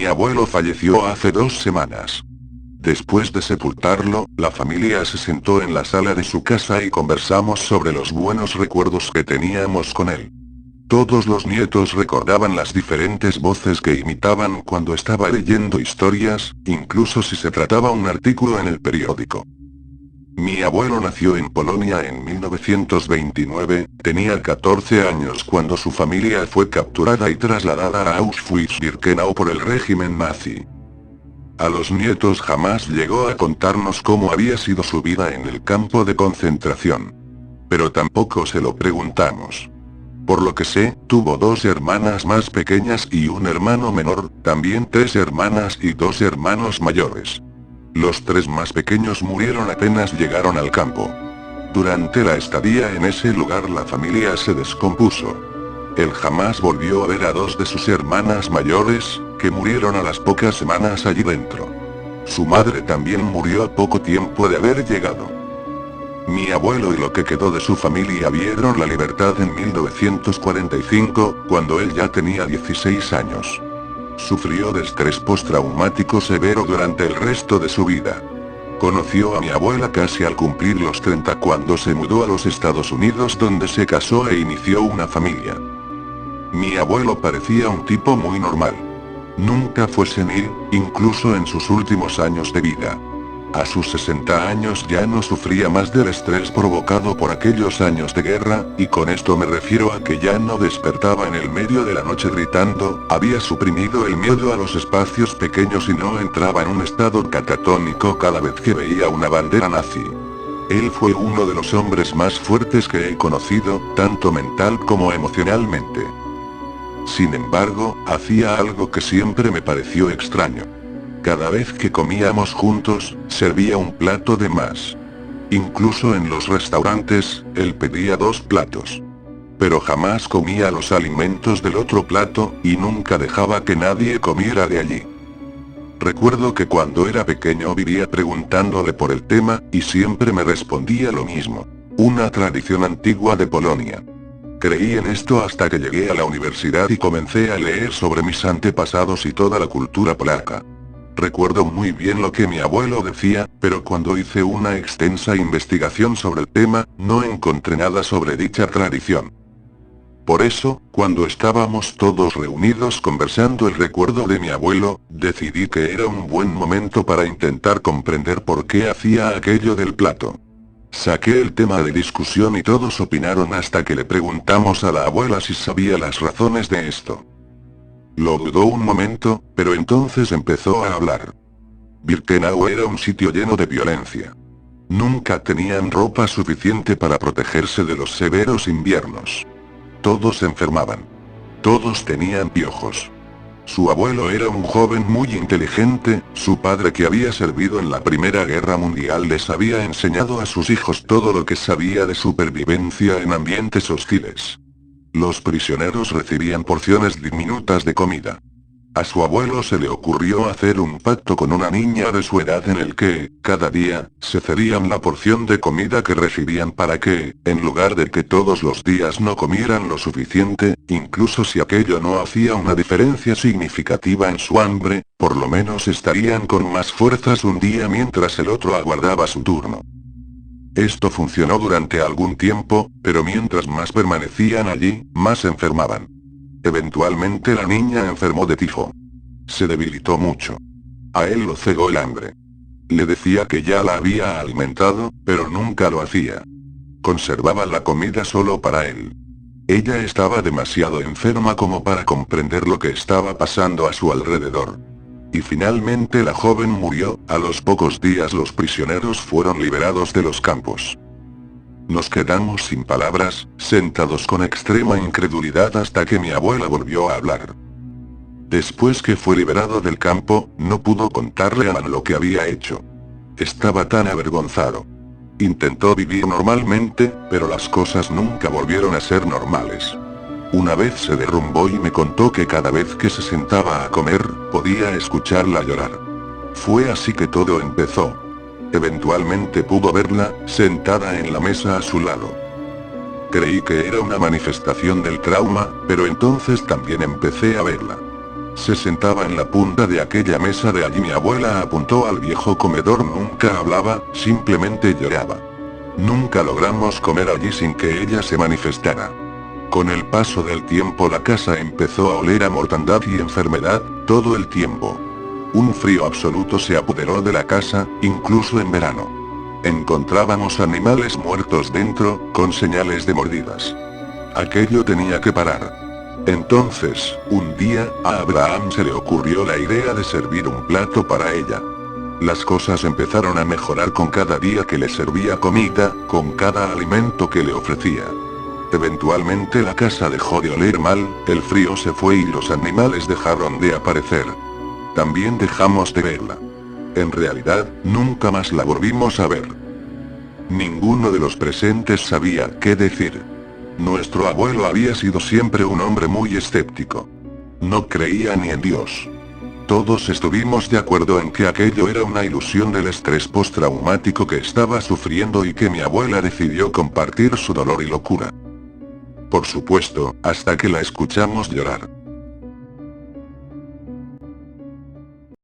Mi abuelo falleció hace 2 semanas. Después de sepultarlo, la familia se sentó en la sala de su casa y conversamos sobre los buenos recuerdos que teníamos con él. Todos los nietos recordaban las diferentes voces que imitaban cuando estaba leyendo historias, incluso si se trataba un artículo en el periódico. Mi abuelo nació en Polonia en 1929, tenía 14 años cuando su familia fue capturada y trasladada a Auschwitz-Birkenau por el régimen nazi. A los nietos jamás llegó a contarnos cómo había sido su vida en el campo de concentración. Pero tampoco se lo preguntamos. Por lo que sé, tuvo 2 hermanas más pequeñas y un hermano menor, también 3 hermanas y 2 hermanos mayores. Los 3 más pequeños murieron apenas llegaron al campo. Durante la estadía en ese lugar la familia se descompuso. Él jamás volvió a ver a 2 de sus hermanas mayores, que murieron a las pocas semanas allí dentro. Su madre también murió al poco tiempo de haber llegado. Mi abuelo y lo que quedó de su familia vieron la libertad en 1945, cuando él ya tenía 16 años. Sufrió de estrés postraumático severo durante el resto de su vida. Conoció a mi abuela casi al cumplir los 30 cuando se mudó a los Estados Unidos donde se casó e inició una familia. Mi abuelo parecía un tipo muy normal. Nunca fue senil, incluso en sus últimos años de vida. A sus 60 años ya no sufría más del estrés provocado por aquellos años de guerra, y con esto me refiero a que ya no despertaba en el medio de la noche gritando, había suprimido el miedo a los espacios pequeños y no entraba en un estado catatónico cada vez que veía una bandera nazi. Él fue uno de los hombres más fuertes que he conocido, tanto mental como emocionalmente. Sin embargo, hacía algo que siempre me pareció extraño. Cada vez que comíamos juntos, servía un plato de más. Incluso en los restaurantes, él pedía 2 platos. Pero jamás comía los alimentos del otro plato, y nunca dejaba que nadie comiera de allí. Recuerdo que cuando era pequeño vivía preguntándole por el tema, y siempre me respondía lo mismo. Una tradición antigua de Polonia. Creí en esto hasta que llegué a la universidad y comencé a leer sobre mis antepasados y toda la cultura polaca. Recuerdo muy bien lo que mi abuelo decía, pero cuando hice una extensa investigación sobre el tema, no encontré nada sobre dicha tradición. Por eso, cuando estábamos todos reunidos conversando el recuerdo de mi abuelo, decidí que era un buen momento para intentar comprender por qué hacía aquello del plato. Saqué el tema de discusión y todos opinaron hasta que le preguntamos a la abuela si sabía las razones de esto. Lo dudó un momento, pero entonces empezó a hablar. Birkenau era un sitio lleno de violencia. Nunca tenían ropa suficiente para protegerse de los severos inviernos. Todos se enfermaban. Todos tenían piojos. Su abuelo era un joven muy inteligente, su padre que había servido en la Primera Guerra Mundial les había enseñado a sus hijos todo lo que sabía de supervivencia en ambientes hostiles. Los prisioneros recibían porciones diminutas de comida. A su abuelo se le ocurrió hacer un pacto con una niña de su edad en el que, cada día, se cedían la porción de comida que recibían para que, en lugar de que todos los días no comieran lo suficiente, incluso si aquello no hacía una diferencia significativa en su hambre, por lo menos estarían con más fuerzas un día mientras el otro aguardaba su turno. Esto funcionó durante algún tiempo, pero mientras más permanecían allí, más se enfermaban. Eventualmente la niña enfermó de tifo. Se debilitó mucho. A él lo cegó el hambre. Le decía que ya la había alimentado, pero nunca lo hacía. Conservaba la comida solo para él. Ella estaba demasiado enferma como para comprender lo que estaba pasando a su alrededor. Y finalmente la joven murió. A los pocos días los prisioneros fueron liberados de los campos. Nos quedamos sin palabras, sentados con extrema incredulidad hasta que mi abuela volvió a hablar. Después que fue liberado del campo, no pudo contarle a Man lo que había hecho. Estaba tan avergonzado. Intentó vivir normalmente, pero las cosas nunca volvieron a ser normales. Una vez se derrumbó y me contó que cada vez que se sentaba a comer, podía escucharla llorar. Fue así que todo empezó. Eventualmente pudo verla, sentada en la mesa a su lado. Creí que era una manifestación del trauma, pero entonces también empecé a verla. Se sentaba en la punta de aquella mesa de allí. Mi abuela apuntó al viejo comedor. Nunca hablaba, simplemente lloraba. Nunca logramos comer allí sin que ella se manifestara. Con el paso del tiempo la casa empezó a oler a mortandad y enfermedad, todo el tiempo. Un frío absoluto se apoderó de la casa, incluso en verano. Encontrábamos animales muertos dentro, con señales de mordidas. Aquello tenía que parar. Entonces, un día, a Abraham se le ocurrió la idea de servir un plato para ella. Las cosas empezaron a mejorar con cada día que le servía comida, con cada alimento que le ofrecía. Eventualmente la casa dejó de oler mal, el frío se fue y los animales dejaron de aparecer. También dejamos de verla. En realidad, nunca más la volvimos a ver. Ninguno de los presentes sabía qué decir. Nuestro abuelo había sido siempre un hombre muy escéptico. No creía ni en Dios. Todos estuvimos de acuerdo en que aquello era una ilusión del estrés postraumático que estaba sufriendo y que mi abuela decidió compartir su dolor y locura. Por supuesto, hasta que la escuchamos llorar.